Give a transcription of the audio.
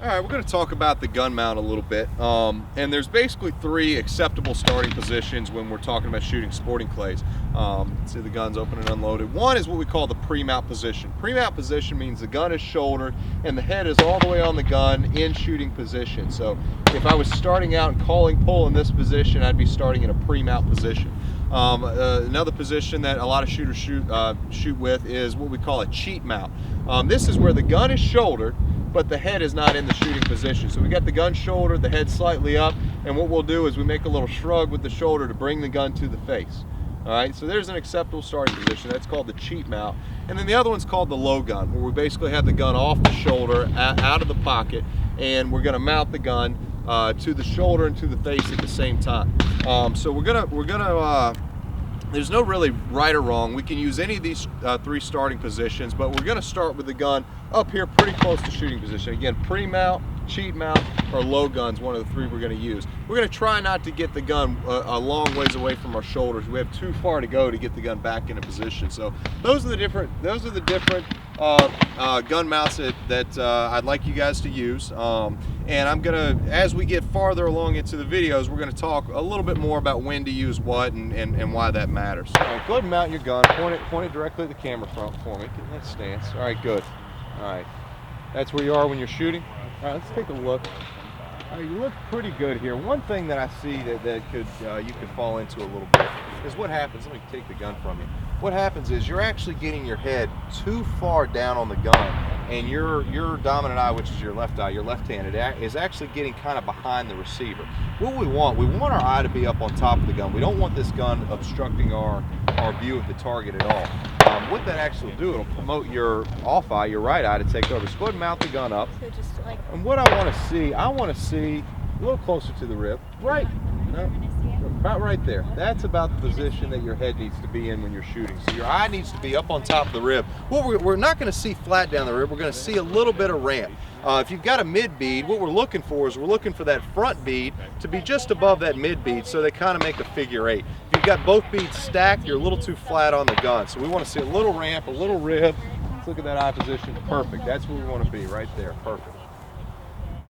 All right, we're going to talk about the gun mount a little bit. And there's basically three acceptable starting positions when we're talking about shooting sporting clays. See the gun's open and unloaded. One is what we call the pre-mount position. Pre-mount position means the gun is shouldered and the head is all the way on the gun in shooting position. So if I was starting out and calling pull in this position, I'd be starting in a pre-mount position. Another position that a lot of shooters shoot with is what we call a cheat mount. This is where the gun is shouldered, but the head is not in the shooting position. So we got the gun shouldered, the head slightly up, and what we'll do is we make a little shrug with the shoulder to bring the gun to the face. All right, so there's an acceptable starting position. That's called the cheat mount. And then the other one's called the low gun, where we basically have the gun off the shoulder, out of the pocket, and we're gonna mount the gun to the shoulder and to the face at the same time. So we're gonna there's no really right or wrong. We can use any of these three starting positions, but we're gonna start with the gun up here pretty close to shooting position. Again, pre-mount, cheat mount, or low gun's one of the three we're gonna use. We're gonna try not to get the gun a long ways away from our shoulders. We have too far to go to get the gun back into position. So those are the different gun mounts that I'd like you guys to use. And I'm gonna, as we get farther along into the videos, we're gonna talk a little bit more about when to use what and why that matters. All right, go ahead and mount your gun. Point it directly at the camera front for me. Get in that stance. All right, good. All right, that's where you are when you're shooting. All right, let's take a look. All right, you look pretty good here. One thing that I see that could you could fall into a little bit is what happens. Let me take the gun from you. What happens is you're actually getting your head too far down on the gun, and your dominant eye, which is your left eye, your left-handed, is actually getting kind of behind the receiver. What we want our eye to be up on top of the gun. We don't want this gun obstructing our view of the target at all. What that actually will do, it'll promote your off eye, your right eye, to take over. So go ahead and mount the gun up. So just like, and what I want to see a little closer to the rib. Right. No, about right there. That's about the position that your head needs to be in when you're shooting. So your eye needs to be up on top of the rib. What we're not going to see flat down the rib. We're going to see a little bit of ramp. If you've got a mid bead, what we're looking for that front bead to be just above that mid bead, so they kind of make a figure eight. If you've got both beads stacked, you're a little too flat on the gun. So we want to see a little ramp, a little rib. Let's look at that eye position. Perfect. That's where we want to be, right there. Perfect.